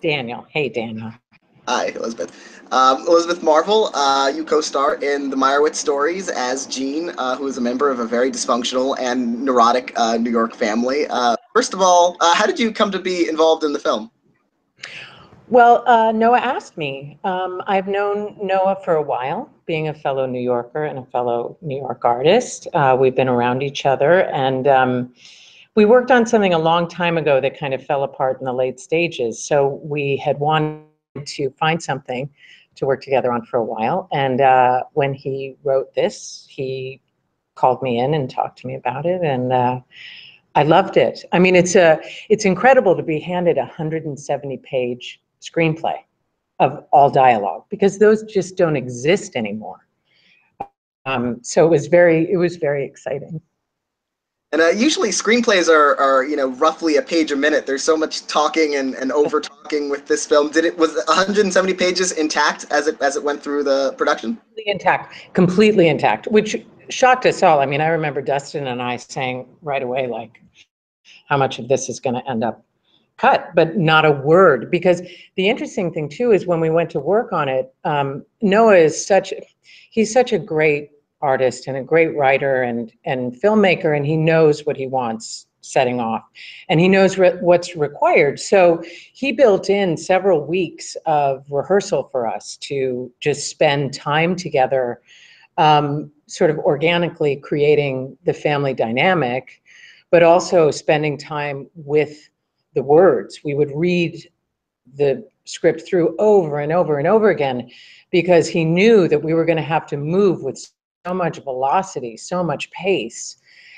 Daniel. Hey, Daniel. Hi, Elizabeth. Elizabeth Marvel, you co-star in the Meyerowitz Stories as Jean, who is a member of a very dysfunctional and neurotic New York family. First of all, how did you come to be involved in the film? Well, Noah asked me. I've known Noah for a while, being a fellow New Yorker and a fellow New York artist. We've been around each other, and we worked on something a long time ago that kind of fell apart in the late stages. So we had wanted to find something to work together on for a while. And when he wrote this, he called me in and talked to me about it, and I loved it. I mean, it's incredible to be handed a 170-page screenplay of all dialogue, because those just don't exist anymore. So it was very exciting. And usually screenplays are roughly a page a minute. There's so much talking and over talking with this film. Was 170 pages intact as it went through the production? Completely intact, which shocked us all. I mean, I remember Dustin and I saying right away, like, how much of this is going to end up cut, but not a word. Because the interesting thing too is when we went to work on it, Noah he's such a great artist and a great writer and filmmaker, and he knows what he wants setting off, and he knows what's required. So he built in several weeks of rehearsal for us to just spend time together, sort of organically creating the family dynamic, but also spending time with the words. We would read the script through over and over and over again, because he knew that we were going to have to move with so much velocity, so much pace,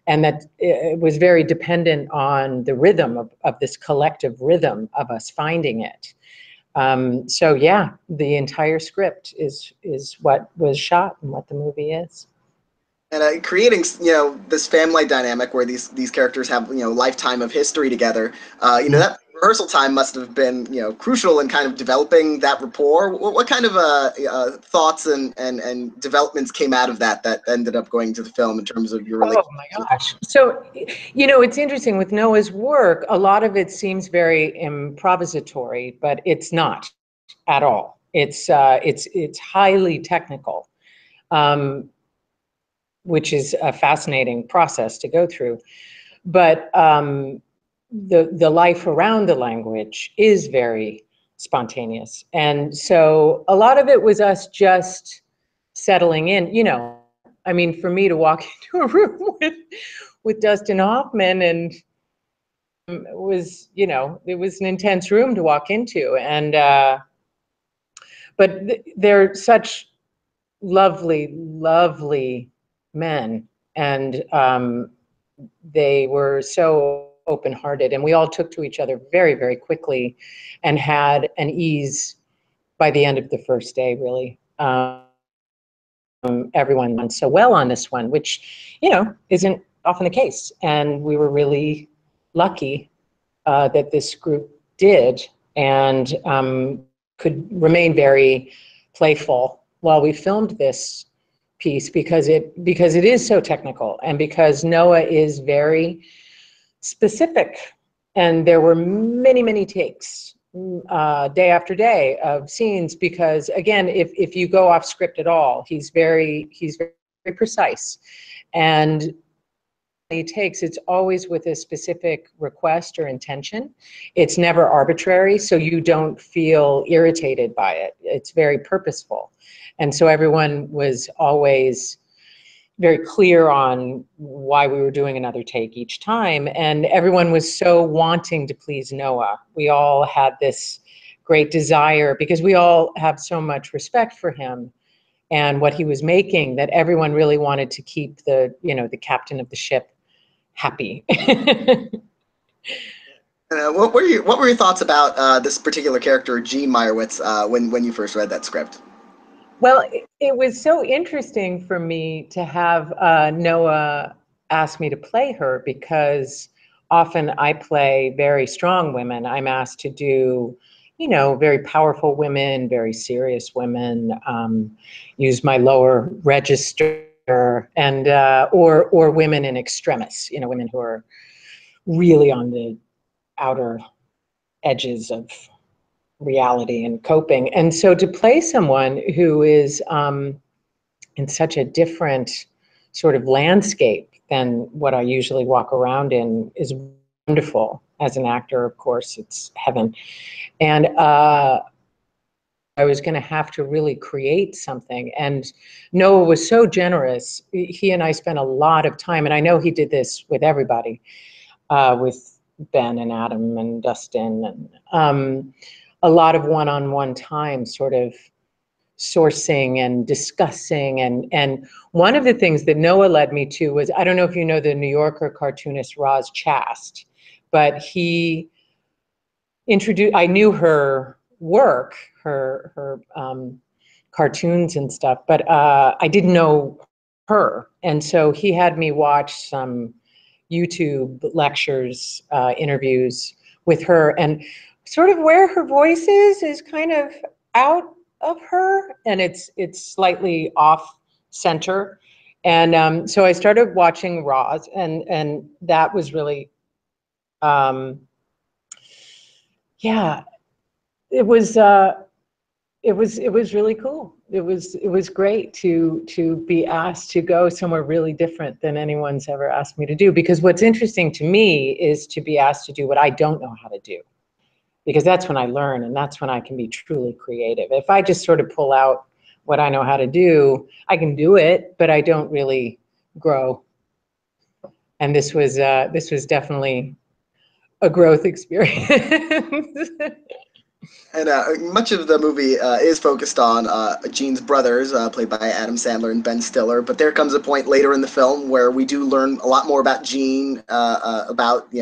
and that it was very dependent on the rhythm of this collective rhythm of us finding it. So yeah, the entire script is what was shot and what the movie is. And creating this family dynamic where these characters have lifetime of history together. That rehearsal time must have been crucial in kind of developing that rapport. What kind of thoughts and developments came out of that ended up going to the film in terms of your Oh relationship? my gosh. So, it's interesting with Noah's work, a lot of it seems very improvisatory, but it's not at all. It's highly technical, um, which is a fascinating process to go through. But the life around the language is very spontaneous. And so a lot of it was us just settling in. I mean, for me to walk into a room with Dustin Hoffman, and it was an intense room to walk into. And but they're such lovely, lovely men, and they were so open-hearted, and we all took to each other very, very quickly, and had an ease by the end of the first day, really. Everyone went so well on this one, which isn't often the case, and we were really lucky that this group did, and could remain very playful while we filmed this piece, because it is so technical, and because Noah is very specific, and there were many, many takes, day after day, of scenes, because again, if you go off script at all, he's very precise, and he takes, it's always with a specific request or intention. It's never arbitrary, so you don't feel irritated by it. It's very purposeful. And so everyone was always very clear on why we were doing another take each time. And everyone was so wanting to please Noah. We all had this great desire, because we all have so much respect for him and what he was making, that everyone really wanted to keep the captain of the ship happy. What were your thoughts about this particular character, Jean Meyerowitz, when you first read that script? Well, it was so interesting for me to have Noah ask me to play her, because often I play very strong women. I'm asked to do, very powerful women, very serious women, use my lower register, and or women in extremis, women who are really on the outer edges of reality and coping. And so to play someone who is in such a different sort of landscape than what I usually walk around in is wonderful. As an actor, of course, it's heaven. And I was going to have to really create something. And Noah was so generous. He and I spent a lot of time, and I know he did this with everybody, with Ben and Adam and Dustin, and a lot of one-on-one time sort of sourcing and discussing. And one of the things that Noah led me to was, I don't know if you know the New Yorker cartoonist Roz Chast, but he introduced, I knew her work, her cartoons and stuff, but I didn't know her. And so he had me watch some YouTube lectures, interviews with her, and sort of where her voice is kind of out of her, and it's slightly off center. And so I started watching Roz, and that was really, yeah, it was really cool. It was great to be asked to go somewhere really different than anyone's ever asked me to do. Because what's interesting to me is to be asked to do what I don't know how to do, because that's when I learn, and that's when I can be truly creative. If I just sort of pull out what I know how to do, I can do it, but I don't really grow. And this was definitely a growth experience. And much of the movie is focused on Gene's brothers, played by Adam Sandler and Ben Stiller. But there comes a point later in the film where we do learn a lot more about Gene, about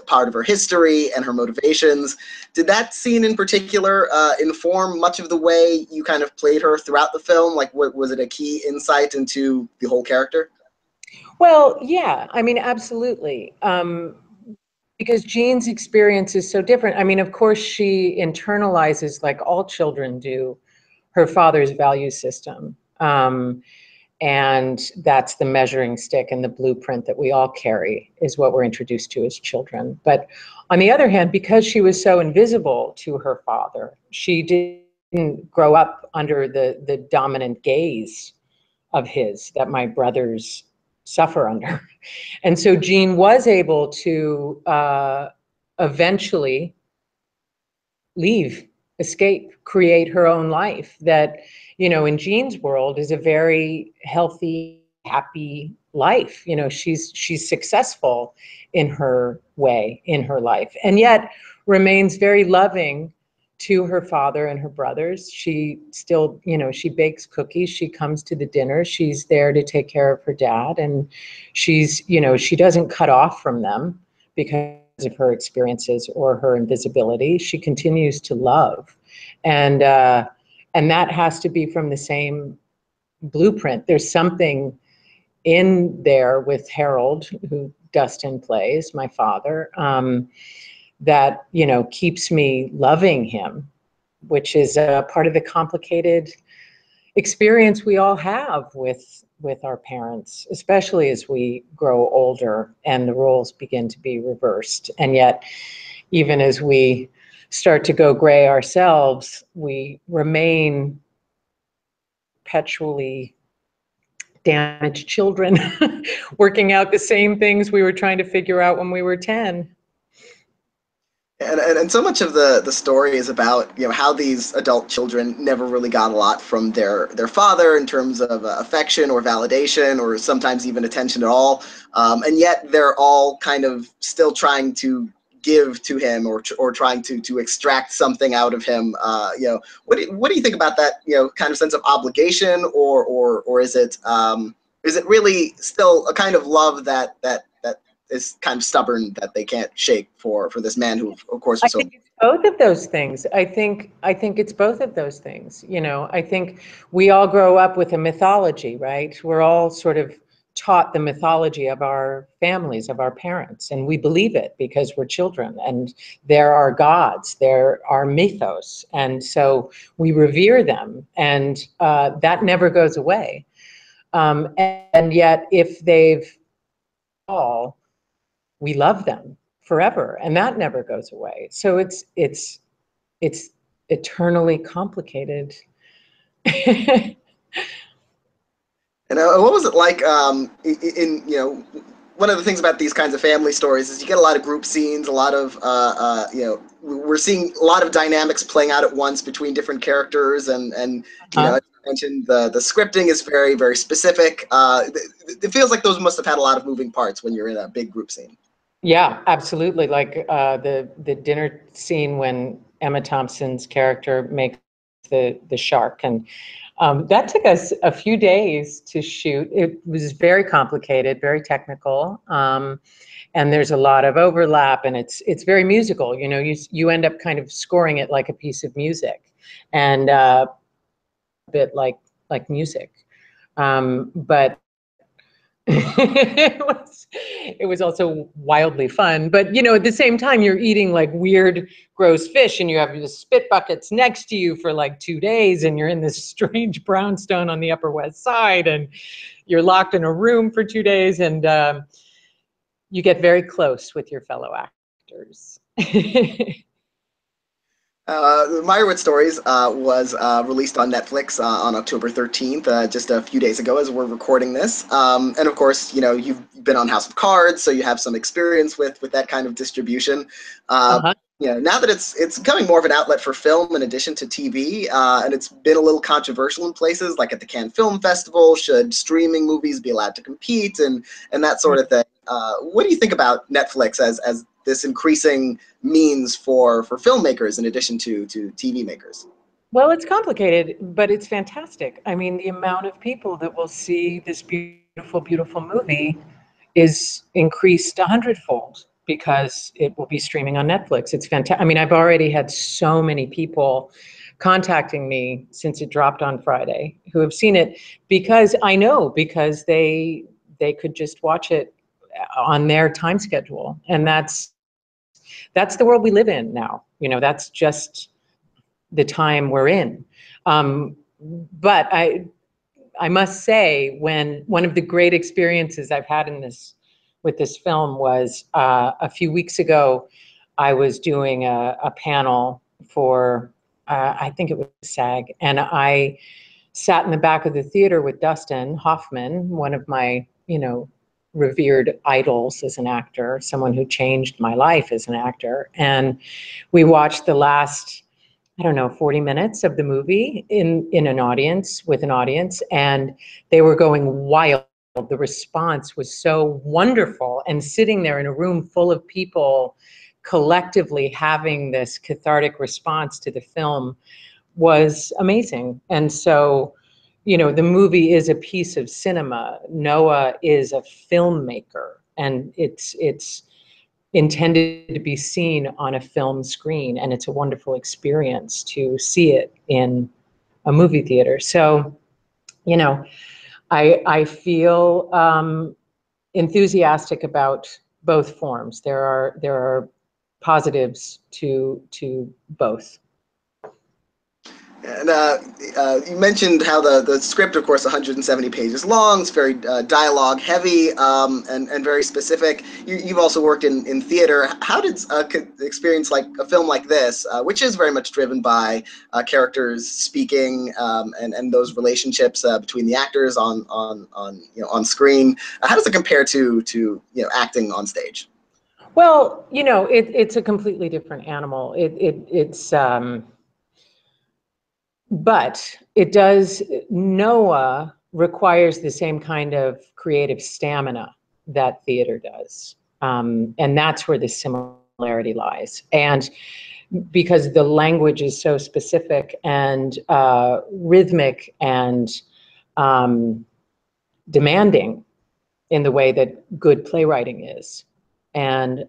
part of her history and her motivations. Did that scene in particular inform much of the way you kind of played her throughout the film? Like, was it a key insight into the whole character? Well, yeah, I mean, absolutely. Because Jean's experience is so different. I mean, of course, she internalizes, like all children do, her father's value system. And that's the measuring stick and the blueprint that we all carry, is what we're introduced to as children. But on the other hand, because she was so invisible to her father, she didn't grow up under the dominant gaze of his that my brothers suffer under. And so Jean was able to eventually leave, escape, create her own life that, in Jean's world is a very healthy, happy life. She's successful in her way, in her life, and yet remains very loving to her father and her brothers. She still, she bakes cookies, she comes to the dinner, she's there to take care of her dad, and she's, she doesn't cut off from them because of her experiences or her invisibility. She continues to love. And that has to be from the same blueprint. There's something in there with Harold, who Dustin plays, my father, that, keeps me loving him, which is a part of the complicated experience we all have with our parents, especially as we grow older and the roles begin to be reversed. And yet, even as we start to go gray ourselves, we remain perpetually damaged children, working out the same things we were trying to figure out when we were 10. And so much of the story is about how these adult children never really got a lot from their father in terms of affection or validation, or sometimes even attention at all, and yet they're all kind of still trying to give to him, or trying to extract something out of him. What do you think about that? Kind of sense of obligation, or is it really still a kind of love that is kind of stubborn, that they can't shake for this man who, of course, was so. I think it's both of those things. I think it's both of those things. I think we all grow up with a mythology, right? We're all sort of taught the mythology of our families, of our parents, and we believe it because we're children, and they're our gods, they're our mythos, and so we revere them, and that never goes away. And yet, if they've all, we love them forever, and that never goes away. So it's eternally complicated. And what was it like in, one of the things about these kinds of family stories is you get a lot of group scenes, a lot of, we're seeing a lot of dynamics playing out at once between different characters. And as you mentioned, the scripting is very, very specific. It feels like those must have had a lot of moving parts when you're in a big group scene. Yeah, absolutely. Like the dinner scene when Emma Thompson's character makes the shark, and that took us a few days to shoot. It was very complicated, very technical, and there's a lot of overlap, and it's very musical. You end up kind of scoring it like a piece of music, and a bit like music, but. It was also wildly fun, but at the same time you're eating like weird gross fish, and you have the spit buckets next to you for like 2 days, and you're in this strange brownstone on the Upper West Side, and you're locked in a room for 2 days, and you get very close with your fellow actors. Meyerowitz Stories was released on Netflix on October 13th, just a few days ago as we're recording this. And of course, you've been on House of Cards, so you have some experience with that kind of distribution. Now that it's becoming more of an outlet for film in addition to TV, and it's been a little controversial in places, like at the Cannes Film Festival, should streaming movies be allowed to compete and that sort of thing. What do you think about Netflix as this increasing means for filmmakers in addition to TV makers? Well, it's complicated, but it's fantastic. I mean, the amount of people that will see this beautiful, beautiful movie is increased 100-fold because it will be streaming on Netflix. It's fantastic. I mean, I've already had so many people contacting me since it dropped on Friday who have seen it because they could just watch it on their time schedule. And that's the world we live in now. That's just the time we're in. But I must say, when one of the great experiences I've had with this film was a few weeks ago, I was doing a panel for, I think it was SAG, and I sat in the back of the theater with Dustin Hoffman, one of my, revered idols as an actor, someone who changed my life as an actor. And we watched the last, 40 minutes of the movie in an audience, with an audience, and they were going wild. The response was so wonderful, and sitting there in a room full of people collectively having this cathartic response to the film was amazing. And so, the movie is a piece of cinema. Noah is a filmmaker, and it's intended to be seen on a film screen, and it's a wonderful experience to see it in a movie theater. So, I feel enthusiastic about both forms. There are positives to both. And you mentioned how the script, of course, 170 pages long. It's very dialogue heavy and very specific. You've also worked in theater. How did experience like a film like this, which is very much driven by characters speaking and those relationships between the actors on screen, how does it compare to acting on stage? Well, it's a completely different animal. It's but it does. Noah requires the same kind of creative stamina that theater does, and that's where the similarity lies. And because the language is so specific and rhythmic and demanding in the way that good playwriting is, and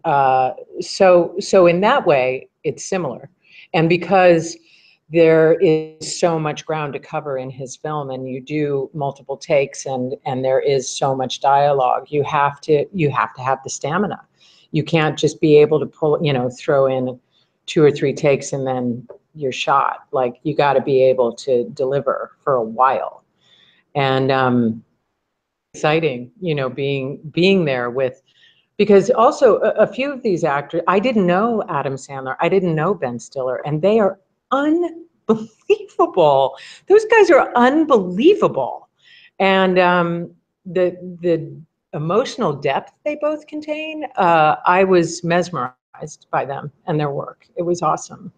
so in that way, it's similar. And because there is so much ground to cover in his film, and you do multiple takes, and there is so much dialogue, you have to have the stamina. You can't just be able to throw in 2 or 3 takes and then you're shot. Like, you got to be able to deliver for a while. And exciting, being there with, because also a few of these actors, I didn't know Adam Sandler, I didn't know Ben Stiller, and they are unbelievable. Those guys are unbelievable. And the emotional depth they both contain, I was mesmerized by them and their work. It was awesome.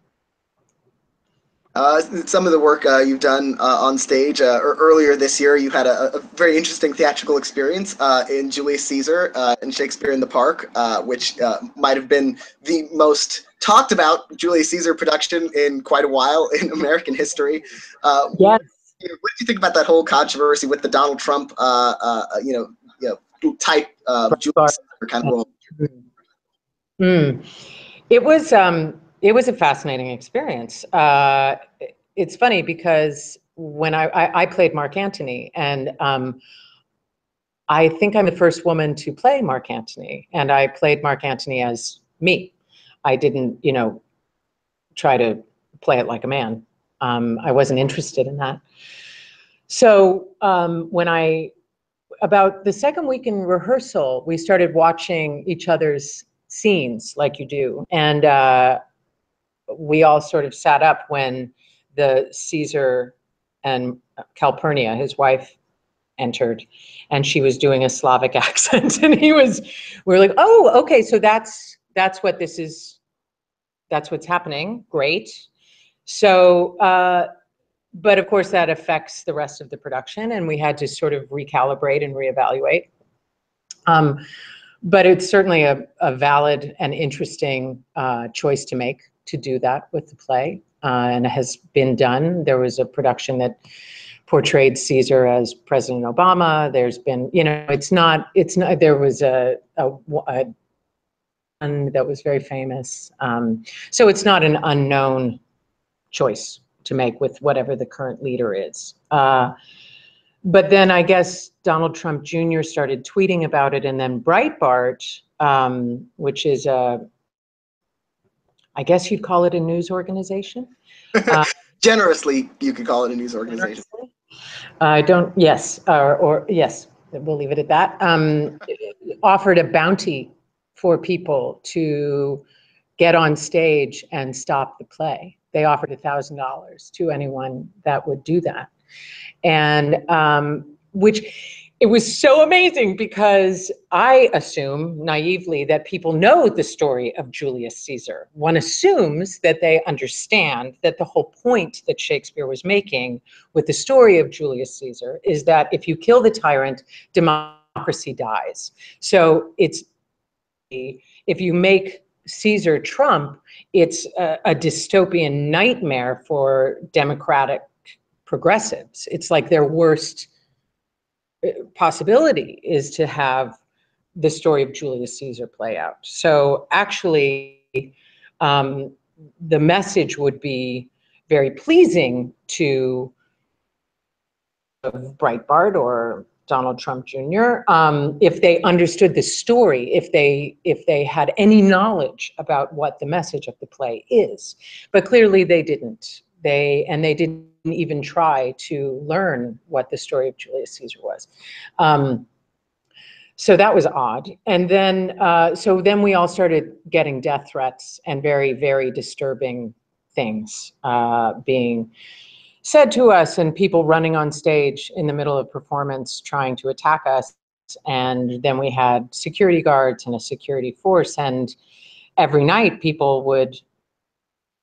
Some of the work you've done on stage, earlier this year, you had a very interesting theatrical experience in Julius Caesar and Shakespeare in the Park, which might have been the most talked about Julius Caesar production in quite a while in American history. Yes. What do you think about that whole controversy with the Donald Trump, type Julius Caesar kind of role? Mm. It was a fascinating experience. It's funny because when I played Mark Antony, and I think I'm the first woman to play Mark Antony, and I played Mark Antony as me. I didn't, try to play it like a man. I wasn't interested in that. So about the second week in rehearsal, we started watching each other's scenes like you do. And we all sort of sat up when the Caesar and Calpurnia, his wife, entered, and she was doing a Slavic accent, and we were like, oh, okay, so that's what this is, that's what's happening, great. So, but of course that affects the rest of the production, and we had to sort of recalibrate and reevaluate. But it's certainly a valid and interesting choice to make, to do that with the play, and it has been done. There was a production that portrayed Caesar as President Obama. There's been, it's not, there was a one that was very famous. So it's not an unknown choice to make with whatever the current leader is. But then I guess Donald Trump Jr. started tweeting about it, and then Breitbart, which is I guess you'd call it a news organization. Generously, you could call it a news organization. Yes, or yes, we'll leave it at that. Offered a bounty for people to get on stage and stop the play. They offered $1,000 to anyone that would do that. And it was so amazing, because I assume naively that people know the story of Julius Caesar. One assumes that they understand that the whole point that Shakespeare was making with the story of Julius Caesar is that if you kill the tyrant, democracy dies. So if you make Caesar Trump, it's a dystopian nightmare for democratic progressives. It's like their worst possibility is to have the story of Julius Caesar play out. So actually, the message would be very pleasing to Breitbart or Donald Trump Jr. If they understood the story, if they had any knowledge about what the message of the play is. But clearly they didn't. They didn't even try to learn what the story of Julius Caesar was. So that was odd. And then, so then we all started getting death threats and very, very disturbing things being said to us, and people running on stage in the middle of performance trying to attack us. And then we had security guards and a security force, and every night people would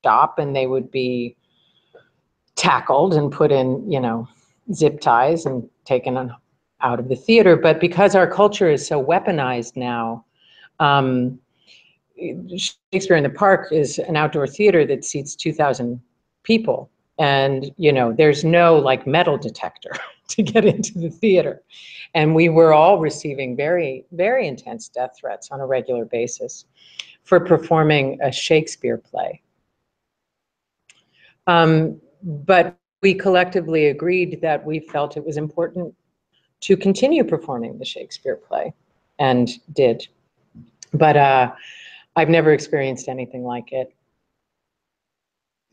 stop and they would be tackled and put in, zip ties and taken out of the theater. But because our culture is so weaponized now, Shakespeare in the Park is an outdoor theater that seats 2,000 people. And, there's no like metal detector to get into the theater. And we were all receiving very, very intense death threats on a regular basis for performing a Shakespeare play. But we collectively agreed that we felt it was important to continue performing the Shakespeare play, and did. But I've never experienced anything like it.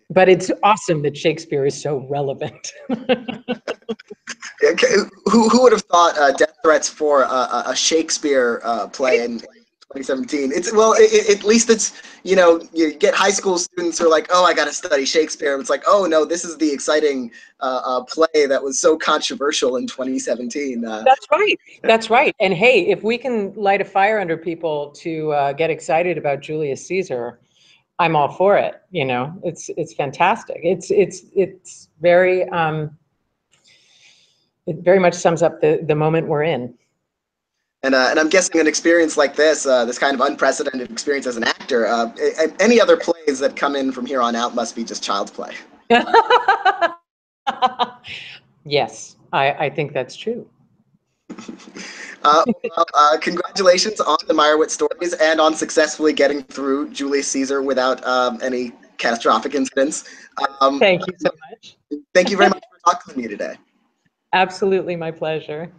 But it's awesome that Shakespeare is so relevant. Okay. Who would have thought death threats for a Shakespeare play in 2017. It's well, at least it's, you know, you get high school students who are like, oh, I got to study Shakespeare. It's like, oh no, this is the exciting play that was so controversial in 2017. That's right. That's right. And hey, if we can light a fire under people to get excited about Julius Caesar, I'm all for it. You know, it's fantastic. It's very it very much sums up the moment we're in. And I'm guessing an experience like this, this kind of unprecedented experience as an actor, any other plays that come in from here on out must be just child's play. Yes, I think that's true. Congratulations on the Meyerowitz Stories and on successfully getting through Julius Caesar without any catastrophic incidents. Thank you so much. Thank you very much for talking to me today. Absolutely, my pleasure.